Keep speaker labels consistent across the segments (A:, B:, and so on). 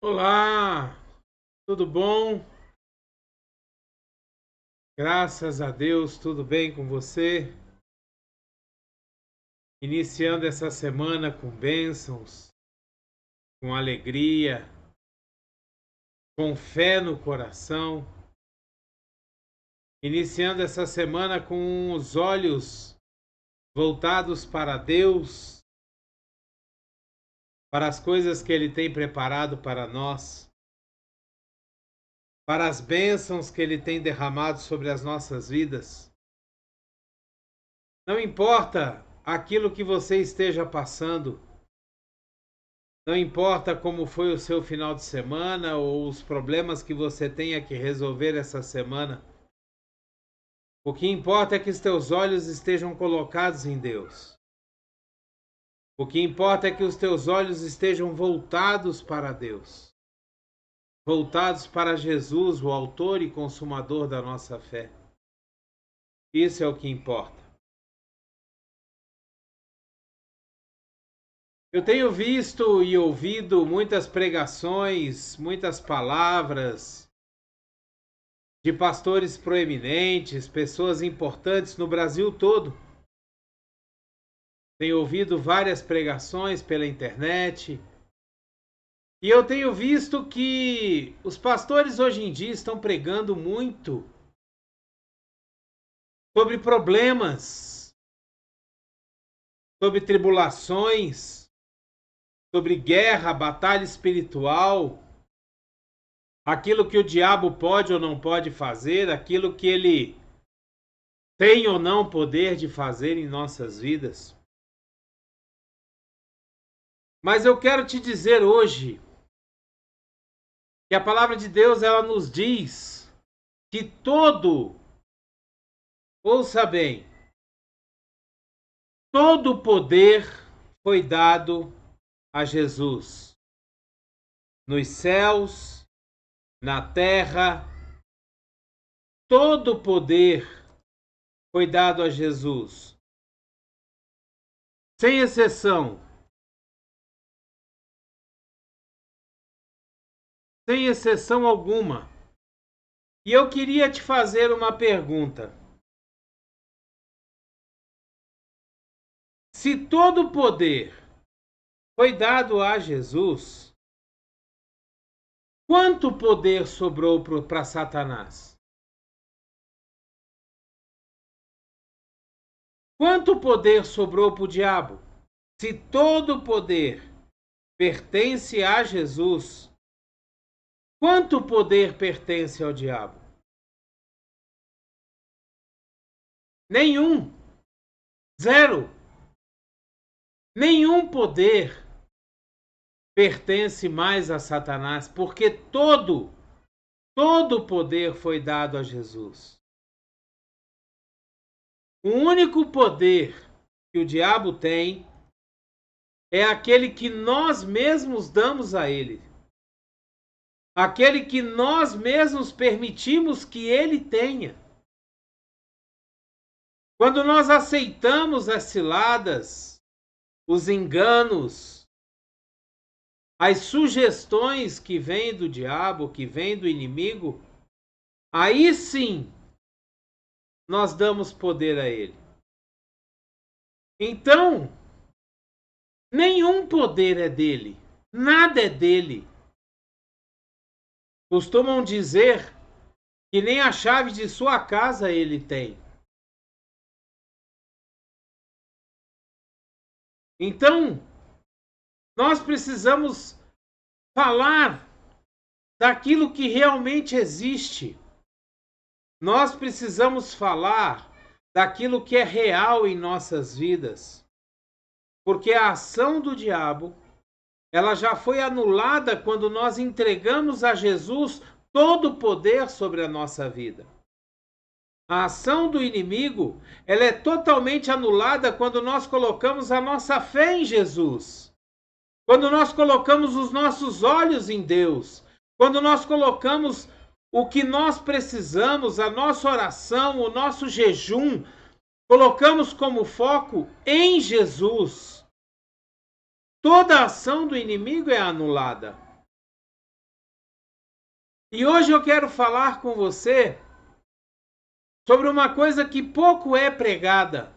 A: Olá, tudo bom? Graças a Deus, tudo bem com você? Iniciando essa semana com bênçãos, com alegria, com fé no coração. Iniciando essa semana com os olhos voltados para Deus, para as coisas que Ele tem preparado para nós, para as bênçãos que Ele tem derramado sobre as nossas vidas. Não importa aquilo que você esteja passando, não importa como foi o seu final de semana ou os problemas que você tenha que resolver essa semana. O que importa é que os teus olhos estejam colocados em Deus. O que importa é que os teus olhos estejam voltados para Deus. Voltados para Jesus, o autor e consumador da nossa fé. Isso é o que importa. Eu tenho visto e ouvido muitas pregações, muitas palavras de pastores proeminentes, pessoas importantes no Brasil todo. Tenho ouvido várias pregações pela internet e eu tenho visto que os pastores hoje em dia estão pregando muito sobre problemas, sobre tribulações, sobre guerra, batalha espiritual, aquilo que o diabo pode ou não pode fazer, aquilo que ele tem ou não poder de fazer em nossas vidas. Mas eu quero te dizer hoje que a palavra de Deus ela nos diz que ouça bem, todo o poder foi dado a Jesus. Nos céus, na terra, todo o poder foi dado a Jesus. Sem exceção. Sem exceção alguma. E eu queria te fazer uma pergunta. Se todo o poder foi dado a Jesus, quanto poder sobrou para Satanás? Quanto poder sobrou para o diabo? Se todo o poder pertence a Jesus, quanto poder pertence ao diabo? Nenhum. Zero. Nenhum poder pertence mais a Satanás, porque todo o poder foi dado a Jesus. O único poder que o diabo tem é aquele que nós mesmos damos a ele. Aquele que nós mesmos permitimos que ele tenha. Quando nós aceitamos as ciladas, os enganos, as sugestões que vêm do diabo, que vêm do inimigo, aí sim nós damos poder a ele. Então, nenhum poder é dele, nada é dele. Costumam dizer que nem a chave de sua casa ele tem. Então, nós precisamos falar daquilo que realmente existe. Nós precisamos falar daquilo que é real em nossas vidas. Porque a ação do diabo, ela já foi anulada quando nós entregamos a Jesus todo o poder sobre a nossa vida. A ação do inimigo, ela é totalmente anulada quando nós colocamos a nossa fé em Jesus. Quando nós colocamos os nossos olhos em Deus. Quando nós colocamos o que nós precisamos, a nossa oração, o nosso jejum, colocamos como foco em Jesus. Toda a ação do inimigo é anulada. E hoje eu quero falar com você sobre uma coisa que pouco é pregada.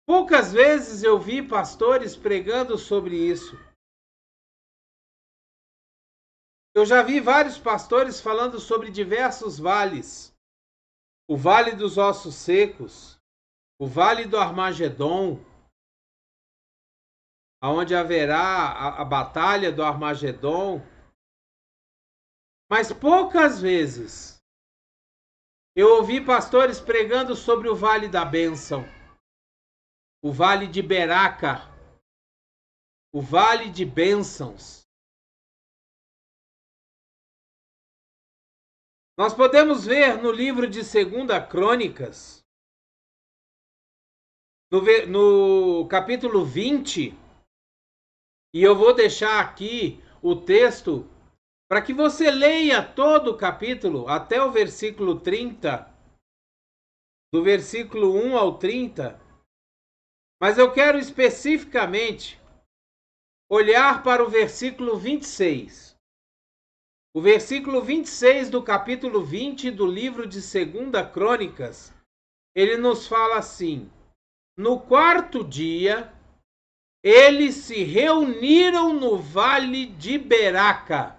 A: Poucas vezes eu vi pastores pregando sobre isso. Eu já vi vários pastores falando sobre diversos vales. O Vale dos Ossos Secos, o Vale do Armagedon, onde haverá a batalha do Armagedon. Mas poucas vezes eu ouvi pastores pregando sobre o Vale da Bênção, o Vale de Beraca, o Vale de Bênçãos. Nós podemos ver no livro de 2 Crônicas, no capítulo 20, e eu vou deixar aqui o texto para que você leia todo o capítulo até o versículo 30, do versículo 1 ao 30, mas eu quero especificamente olhar para o versículo 26. O versículo 26 do capítulo 20 do livro de 2 Crônicas, ele nos fala assim: no quarto dia, eles se reuniram no vale de Beraca.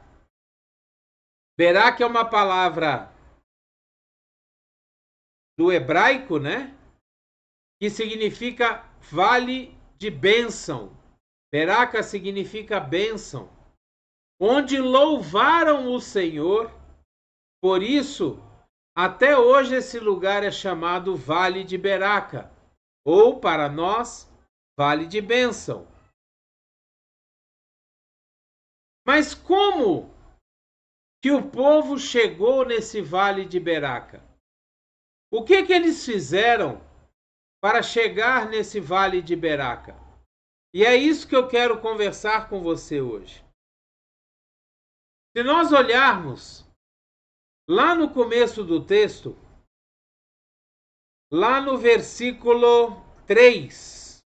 A: Beraca é uma palavra do hebraico, né? Que significa vale de bênção. Beraca significa bênção. Onde louvaram o Senhor. Por isso, até hoje esse lugar é chamado Vale de Beraca, ou para nós, Vale de Bênção. Mas como que o povo chegou nesse Vale de Beraca? O que eles fizeram para chegar nesse Vale de Beraca? E é isso que eu quero conversar com você hoje. Se nós olharmos lá no começo do texto, lá no versículo 3,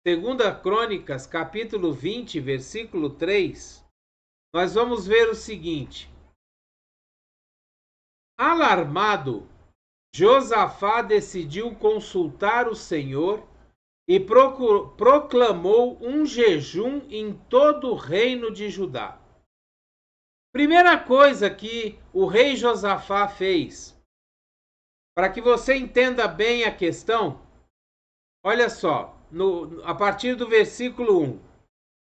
A: 2 Crônicas, capítulo 20, versículo 3, nós vamos ver o seguinte: alarmado, Josafá decidiu consultar o Senhor e proclamou um jejum em todo o reino de Judá. Primeira coisa que o rei Josafá fez, para que você entenda bem a questão, olha só, a partir do versículo 1.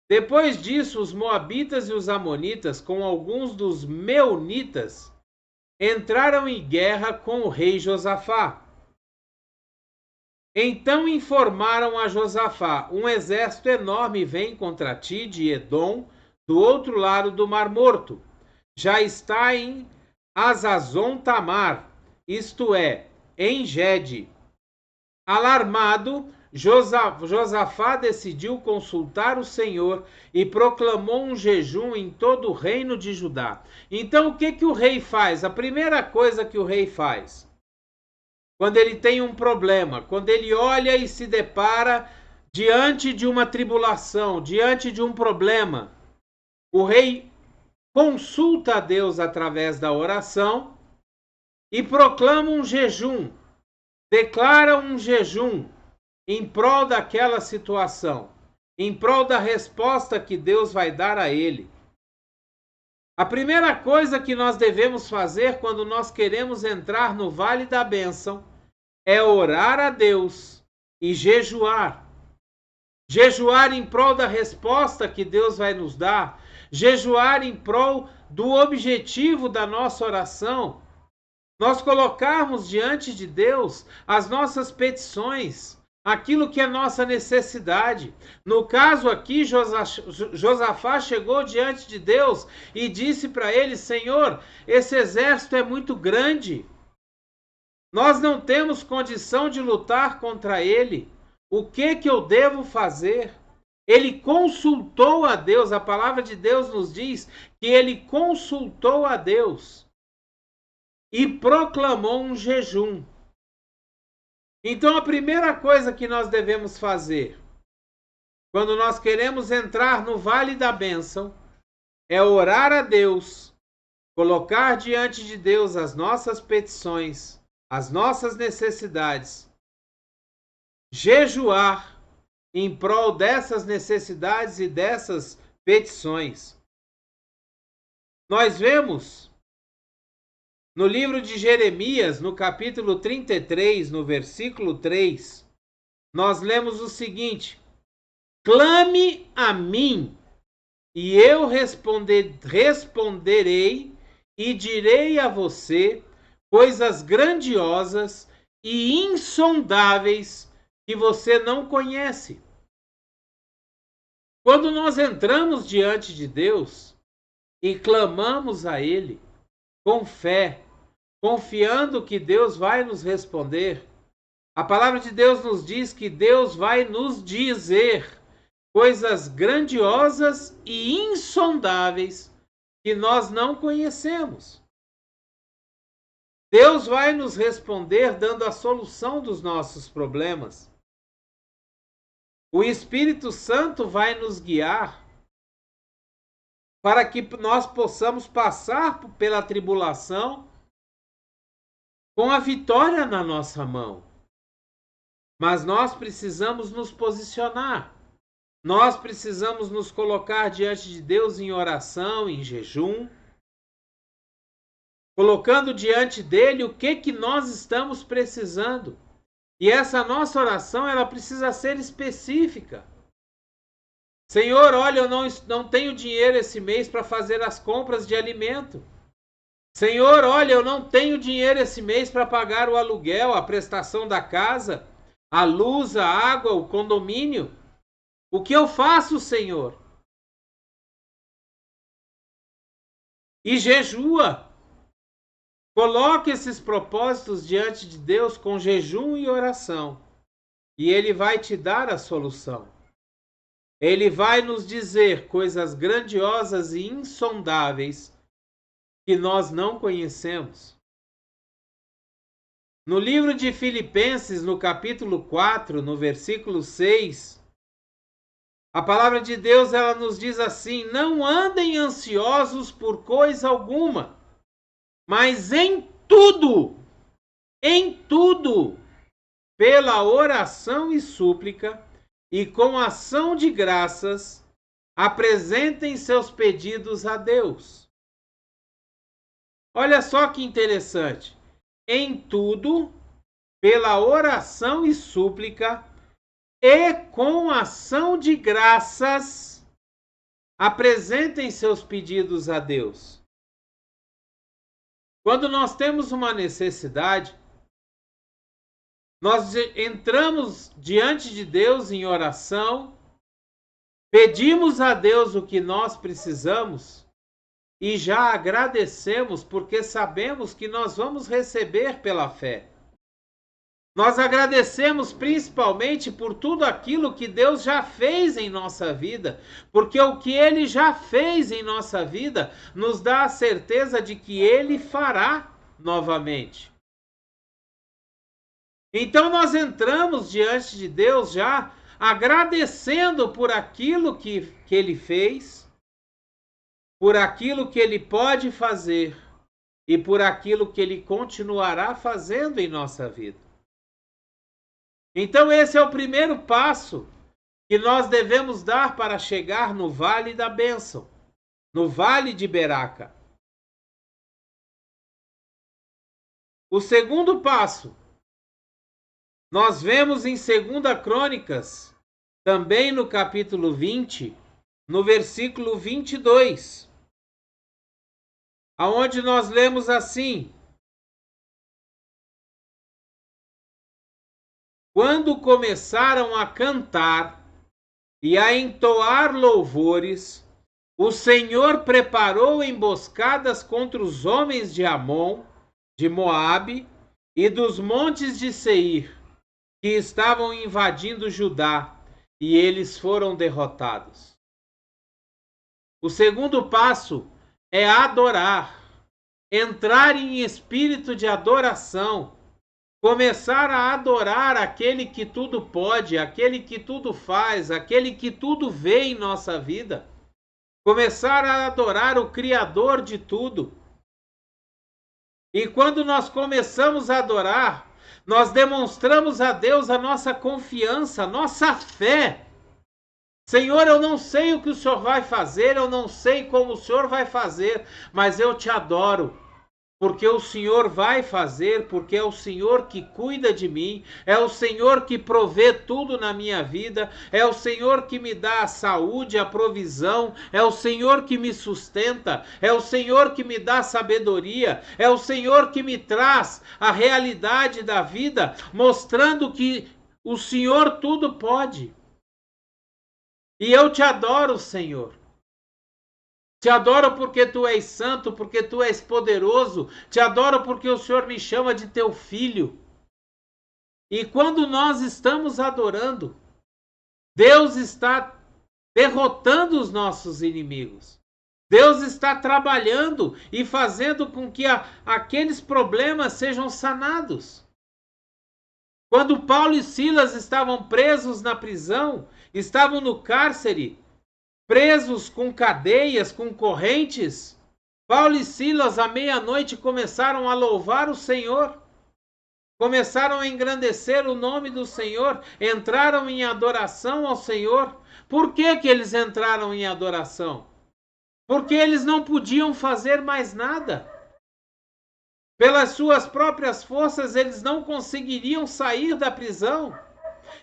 A: Depois disso, os moabitas e os amonitas, com alguns dos meunitas, entraram em guerra com o rei Josafá. Então informaram a Josafá: um exército enorme vem contra ti de Edom, do outro lado do Mar Morto. Já está em Azazon Tamar, isto é, em Gede. Alarmado, Josafá decidiu consultar o Senhor e proclamou um jejum em todo o reino de Judá. Então o que o rei faz? A primeira coisa que o rei faz, quando ele tem um problema, quando ele olha e se depara diante de uma tribulação, diante de um problema, o rei consulta a Deus através da oração e proclama um jejum, declara um jejum em prol daquela situação, em prol da resposta que Deus vai dar a ele. A primeira coisa que nós devemos fazer quando nós queremos entrar no Vale da Bênção é orar a Deus e jejuar. Jejuar em prol da resposta que Deus vai nos dar. Jejuar em prol do objetivo da nossa oração. Nós colocarmos diante de Deus as nossas petições, aquilo que é nossa necessidade. No caso aqui, Josafá chegou diante de Deus e disse para ele: Senhor, esse exército é muito grande. Nós não temos condição de lutar contra ele. O que eu devo fazer? Ele consultou a Deus. A palavra de Deus nos diz que ele consultou a Deus e proclamou um jejum. Então a primeira coisa que nós devemos fazer quando nós queremos entrar no Vale da Bênção é orar a Deus, colocar diante de Deus as nossas petições, as nossas necessidades, jejuar em prol dessas necessidades e dessas petições. Nós vemos no livro de Jeremias, no capítulo 33, no versículo 3, nós lemos o seguinte: clame a mim, e eu responderei e direi a você coisas grandiosas e insondáveis que você não conhece. Quando nós entramos diante de Deus e clamamos a Ele com fé, confiando que Deus vai nos responder, a palavra de Deus nos diz que Deus vai nos dizer coisas grandiosas e insondáveis que nós não conhecemos. Deus vai nos responder dando a solução dos nossos problemas. O Espírito Santo vai nos guiar para que nós possamos passar pela tribulação com a vitória na nossa mão. Mas nós precisamos nos posicionar. Nós precisamos nos colocar diante de Deus em oração, em jejum, colocando diante dele o que nós estamos precisando. E essa nossa oração, ela precisa ser específica. Senhor, olha, eu não tenho dinheiro esse mês para fazer as compras de alimento. Senhor, olha, eu não tenho dinheiro esse mês para pagar o aluguel, a prestação da casa, a luz, a água, o condomínio. O que eu faço, Senhor? E jejua. Coloque esses propósitos diante de Deus com jejum e oração. E Ele vai te dar a solução. Ele vai nos dizer coisas grandiosas e insondáveis que nós não conhecemos. No livro de Filipenses, no capítulo 4, no versículo 6, a palavra de Deus, ela nos diz assim: não andem ansiosos por coisa alguma, mas em tudo, pela oração e súplica e com ação de graças, apresentem seus pedidos a Deus. Olha só que interessante. Em tudo, pela oração e súplica e com ação de graças, apresentem seus pedidos a Deus. Quando nós temos uma necessidade, nós entramos diante de Deus em oração, pedimos a Deus o que nós precisamos e já agradecemos porque sabemos que nós vamos receber pela fé. Nós agradecemos principalmente por tudo aquilo que Deus já fez em nossa vida, porque o que Ele já fez em nossa vida nos dá a certeza de que Ele fará novamente. Então nós entramos diante de Deus já agradecendo por aquilo que Ele fez, por aquilo que Ele pode fazer e por aquilo que Ele continuará fazendo em nossa vida. Então esse é o primeiro passo que nós devemos dar para chegar no Vale da Bênção, no Vale de Beraca. O segundo passo, nós vemos em 2 Crônicas, também no capítulo 20, no versículo 22, aonde nós lemos assim: quando começaram a cantar e a entoar louvores, o Senhor preparou emboscadas contra os homens de Amon, de Moabe e dos montes de Seir, que estavam invadindo Judá, e eles foram derrotados. O segundo passo é adorar, entrar em espírito de adoração, começar a adorar aquele que tudo pode, aquele que tudo faz, aquele que tudo vê em nossa vida. começar a adorar o Criador de tudo. E quando nós começamos a adorar, nós demonstramos a Deus a nossa confiança, a nossa fé. Senhor, eu não sei o que o Senhor vai fazer, eu não sei como o Senhor vai fazer, mas eu te adoro. Porque o Senhor vai fazer, porque é o Senhor que cuida de mim, é o Senhor que provê tudo na minha vida, é o Senhor que me dá a saúde, a provisão, é o Senhor que me sustenta, é o Senhor que me dá sabedoria, é o Senhor que me traz a realidade da vida, mostrando que o Senhor tudo pode. E eu te adoro, Senhor. Te adoro porque tu és santo, porque tu és poderoso. Te adoro porque o Senhor me chama de teu filho. E quando nós estamos adorando, Deus está derrotando os nossos inimigos. Deus está trabalhando e fazendo com que aqueles problemas sejam sanados. Quando Paulo e Silas estavam presos na prisão, estavam no cárcere, presos com cadeias, com correntes, Paulo e Silas à meia-noite começaram a louvar o Senhor, começaram a engrandecer o nome do Senhor, entraram em adoração ao Senhor. Por que que eles entraram em adoração? Porque eles não podiam fazer mais nada. Pelas suas próprias forças, eles não conseguiriam sair da prisão.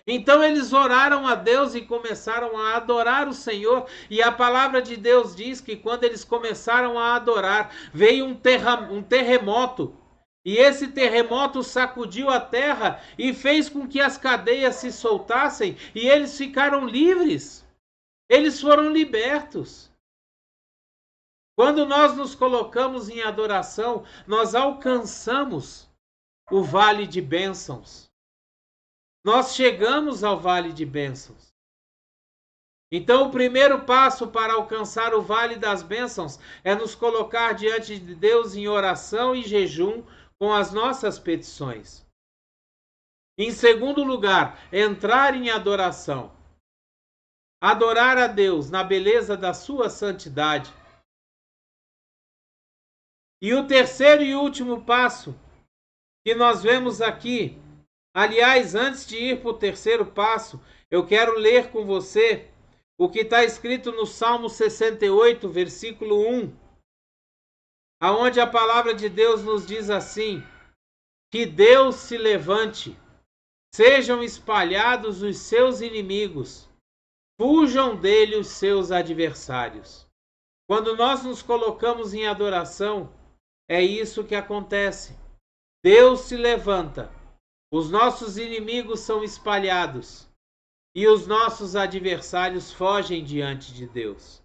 A: Então eles oraram a Deus e começaram a adorar o Senhor. E a palavra de Deus diz que quando eles começaram a adorar, veio um terremoto. E esse terremoto sacudiu a terra e fez com que as cadeias se soltassem e eles ficaram livres. Eles foram libertos. Quando nós nos colocamos em adoração, nós alcançamos o vale de bênçãos. Nós chegamos ao vale de bênçãos. Então, o primeiro passo para alcançar o vale das bênçãos é nos colocar diante de Deus em oração e jejum com as nossas petições. Em segundo lugar, entrar em adoração. Adorar a Deus na beleza da sua santidade. E o terceiro e último passo que nós vemos aqui, aliás, antes de ir para o terceiro passo, eu quero ler com você o que está escrito no Salmo 68, versículo 1, aonde a palavra de Deus nos diz assim: que Deus se levante, sejam espalhados os seus inimigos, fujam dele os seus adversários. Quando nós nos colocamos em adoração, é isso que acontece. Deus se levanta, os nossos inimigos são espalhados e os nossos adversários fogem diante de Deus.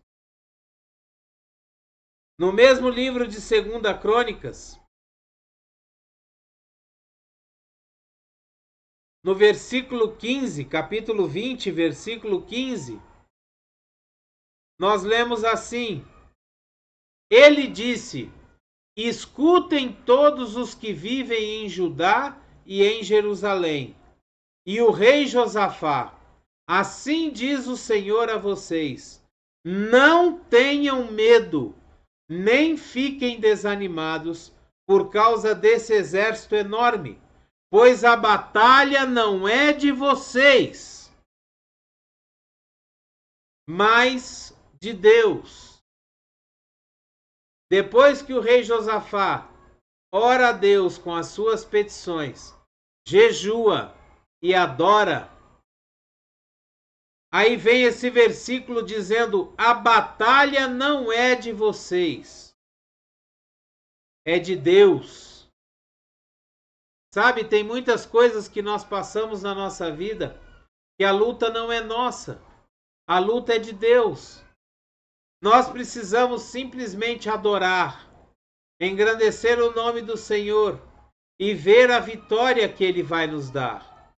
A: No mesmo livro de 2 Crônicas, no versículo 15, capítulo 20, versículo 15, nós lemos assim: ele disse: escutem todos os que vivem em Judá e em Jerusalém, e o rei Josafá, assim diz o Senhor a vocês: não tenham medo, nem fiquem desanimados por causa desse exército enorme, pois a batalha não é de vocês, mas de Deus. Depois que o rei Josafá ora a Deus com as suas petições, jejua e adora, aí vem esse versículo dizendo: a batalha não é de vocês, é de Deus. Sabe, tem muitas coisas que nós passamos na nossa vida que a luta não é nossa, a luta é de Deus. Nós precisamos simplesmente adorar, engrandecer o nome do Senhor e ver a vitória que Ele vai nos dar.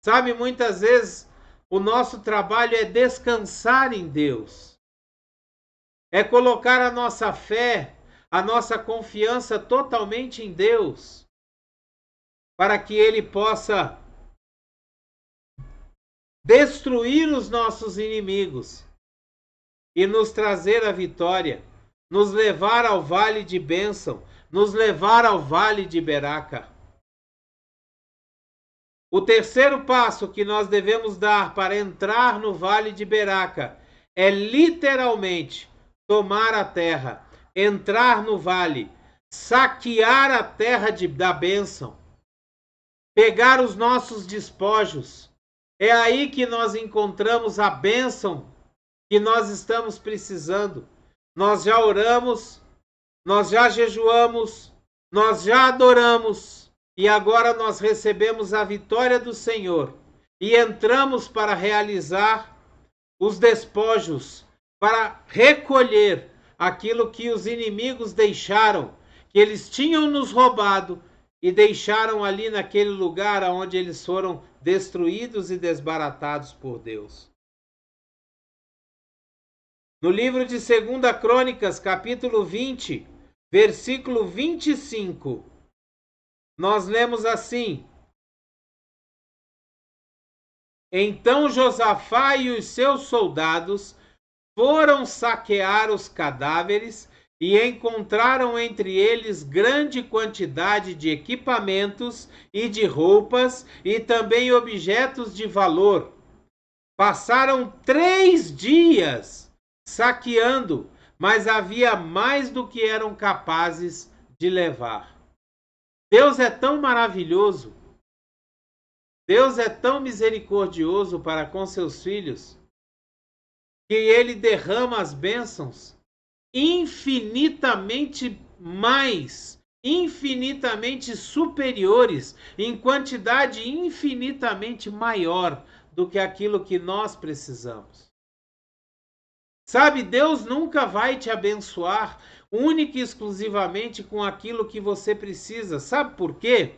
A: Sabe, muitas vezes o nosso trabalho é descansar em Deus, é colocar a nossa fé, a nossa confiança totalmente em Deus, para que Ele possa destruir os nossos inimigos e nos trazer a vitória, nos levar ao vale de bênção, nos levar ao vale de Beraca. O terceiro passo que nós devemos dar para entrar no vale de Beraca é literalmente tomar a terra, entrar no vale, saquear a terra da bênção, pegar os nossos despojos. É aí que nós encontramos a bênção que nós estamos precisando. Nós já oramos, nós já jejuamos, nós já adoramos e agora nós recebemos a vitória do Senhor e entramos para realizar os despojos, para recolher aquilo que os inimigos deixaram, que eles tinham nos roubado e deixaram ali naquele lugar onde eles foram destruídos e desbaratados por Deus. No livro de 2 Crônicas, capítulo 20, versículo 25, nós lemos assim: Então Josafá e os seus soldados foram saquear os cadáveres e encontraram entre eles grande quantidade de equipamentos e de roupas e também objetos de valor. Passaram 3 dias saqueando, mas havia mais do que eram capazes de levar. Deus é tão maravilhoso, Deus é tão misericordioso para com seus filhos, que Ele derrama as bênçãos infinitamente mais, infinitamente superiores, em quantidade infinitamente maior do que aquilo que nós precisamos. Sabe, Deus nunca vai te abençoar única e exclusivamente com aquilo que você precisa. Sabe por quê?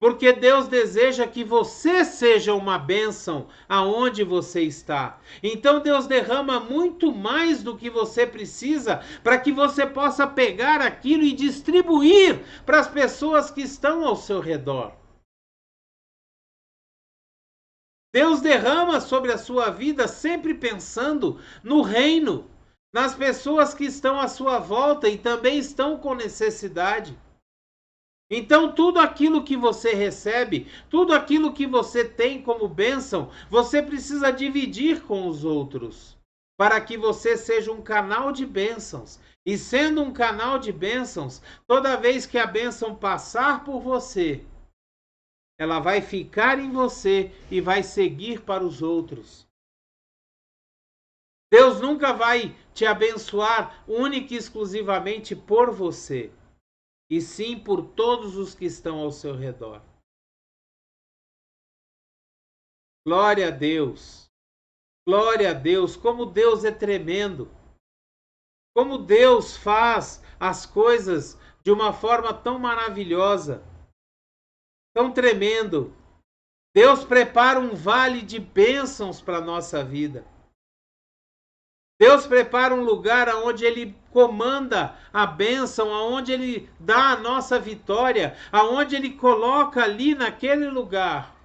A: Porque Deus deseja que você seja uma bênção aonde você está. Então Deus derrama muito mais do que você precisa para que você possa pegar aquilo e distribuir para as pessoas que estão ao seu redor. Deus derrama sobre a sua vida sempre pensando no reino, nas pessoas que estão à sua volta e também estão com necessidade. Então, tudo aquilo que você recebe, tudo aquilo que você tem como bênção, você precisa dividir com os outros, para que você seja um canal de bênçãos. E sendo um canal de bênçãos, toda vez que a bênção passar por você, ela vai ficar em você e vai seguir para os outros. Deus nunca vai te abençoar única e exclusivamente por você, e sim por todos os que estão ao seu redor. Glória a Deus! Glória a Deus! Como Deus é tremendo! Como Deus faz as coisas de uma forma tão maravilhosa, tão tremendo. Deus prepara um vale de bênçãos para a nossa vida. Deus prepara um lugar onde Ele comanda a bênção, onde Ele dá a nossa vitória, onde Ele coloca ali naquele lugar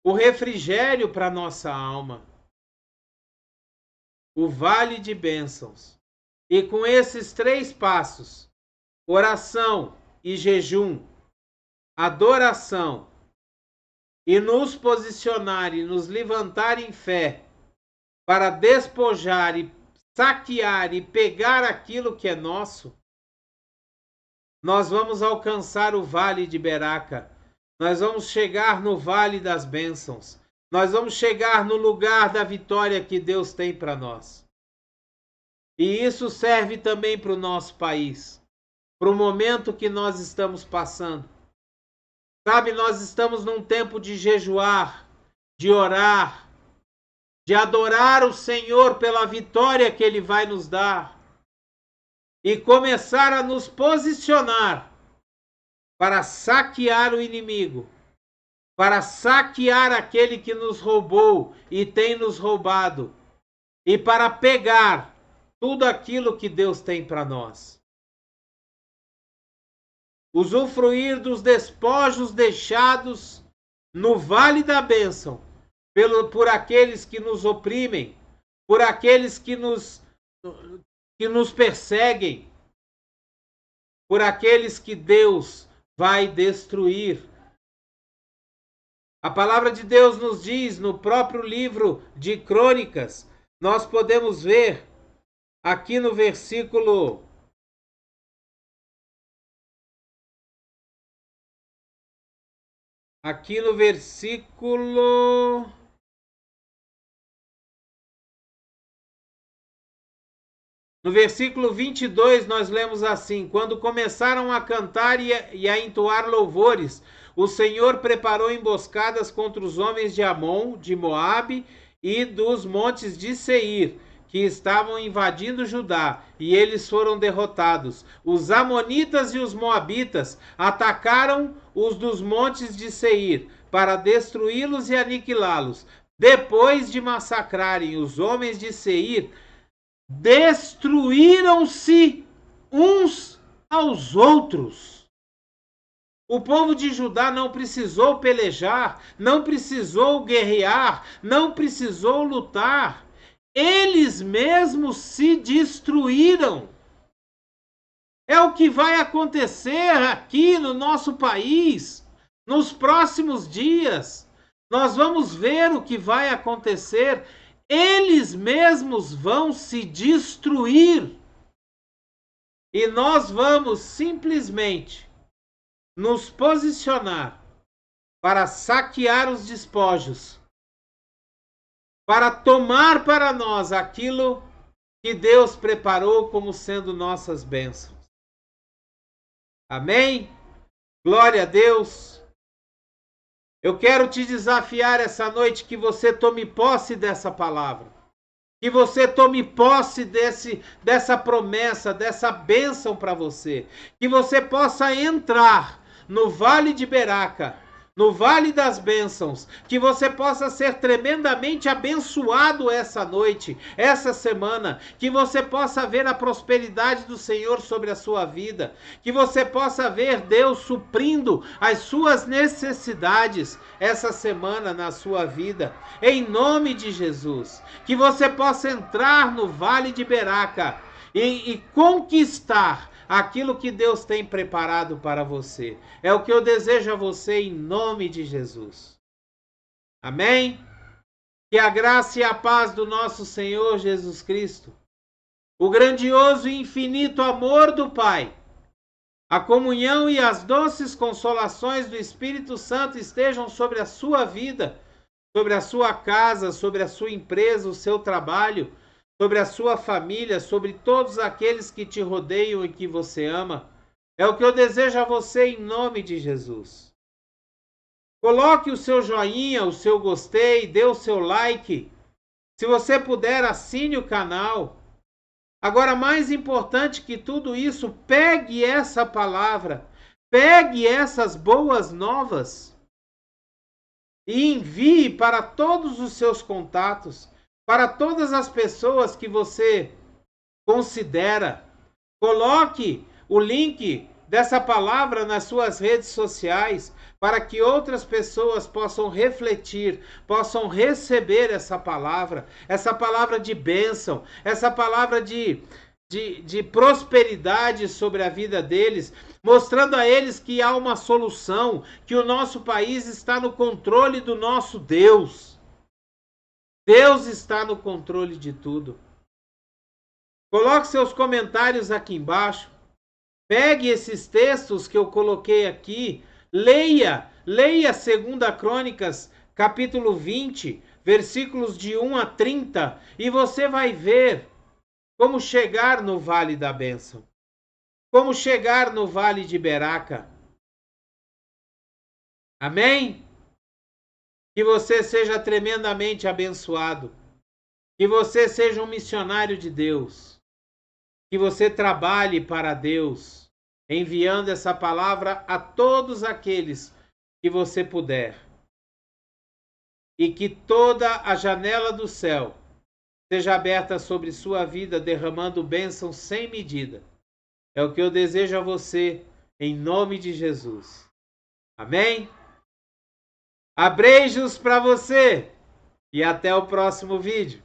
A: o refrigério para a nossa alma. O vale de bênçãos. E com esses 3 passos, oração e jejum, adoração, e nos posicionar e nos levantar em fé, para despojar e saquear e pegar aquilo que é nosso, nós vamos alcançar o vale de Beraca. Nós vamos chegar no vale das bênçãos. Nós vamos chegar no lugar da vitória que Deus tem para nós. E isso serve também para o nosso país, para o momento que nós estamos passando. Sabe, nós estamos num tempo de jejuar, de orar, de adorar o Senhor pela vitória que Ele vai nos dar e começar a nos posicionar para saquear o inimigo, para saquear aquele que nos roubou e tem nos roubado e para pegar tudo aquilo que Deus tem para nós. Usufruir dos despojos deixados no vale da bênção por aqueles que nos oprimem, por aqueles que nos perseguem, por aqueles que Deus vai destruir. A palavra de Deus nos diz no próprio livro de Crônicas, nós podemos ver aqui no versículo No versículo 22 nós lemos assim: quando começaram a cantar e a entoar louvores, o Senhor preparou emboscadas contra os homens de Amon, de Moabe e dos montes de Seir, que estavam invadindo Judá, e eles foram derrotados. Os amonitas e os moabitas atacaram os dos montes de Seir para destruí-los e aniquilá-los. Depois de massacrarem os homens de Seir, destruíram-se uns aos outros. O povo de Judá não precisou pelejar, não precisou guerrear, não precisou lutar. Eles mesmos se destruíram. É o que vai acontecer aqui no nosso país nos próximos dias. Nós vamos ver o que vai acontecer. Eles mesmos vão se destruir. E nós vamos simplesmente nos posicionar para saquear os despojos, para tomar para nós aquilo que Deus preparou como sendo nossas bênçãos. Amém? Glória a Deus. Eu quero te desafiar essa noite que você tome posse dessa palavra. Que você tome posse dessa promessa, dessa bênção para você. Que você possa entrar no Vale de Beraca, no Vale das Bênçãos, que você possa ser tremendamente abençoado essa noite, essa semana, que você possa ver a prosperidade do Senhor sobre a sua vida, que você possa ver Deus suprindo as suas necessidades essa semana na sua vida, em nome de Jesus, que você possa entrar no Vale de Beraca e conquistar aquilo que Deus tem preparado para você. É o que eu desejo a você em nome de Jesus. Amém? Que a graça e a paz do nosso Senhor Jesus Cristo, o grandioso e infinito amor do Pai, a comunhão e as doces consolações do Espírito Santo estejam sobre a sua vida, sobre a sua casa, sobre a sua empresa, o seu trabalho, sobre a sua família, sobre todos aqueles que te rodeiam e que você ama. É o que eu desejo a você em nome de Jesus. Coloque o seu joinha, o seu gostei, dê o seu like. Se você puder, assine o canal. Agora, mais importante que tudo isso, pegue essa palavra, pegue essas boas novas e envie para todos os seus contatos, para todas as pessoas que você considera. Coloque o link dessa palavra nas suas redes sociais para que outras pessoas possam refletir, possam receber essa palavra de bênção, essa palavra de prosperidade sobre a vida deles, mostrando a eles que há uma solução, que o nosso país está no controle do nosso Deus. Deus está no controle de tudo. Coloque seus comentários aqui embaixo. Pegue esses textos que eu coloquei aqui. Leia 2 Crônicas, capítulo 20, versículos de 1 a 30. E você vai ver como chegar no Vale da Bênção. Como chegar no Vale de Beraca. Amém? Que você seja tremendamente abençoado. Que você seja um missionário de Deus. Que você trabalhe para Deus, enviando essa palavra a todos aqueles que você puder. E que toda a janela do céu seja aberta sobre sua vida, derramando bênçãos sem medida. É o que eu desejo a você, em nome de Jesus. Amém? Abreijos para você e até o próximo vídeo.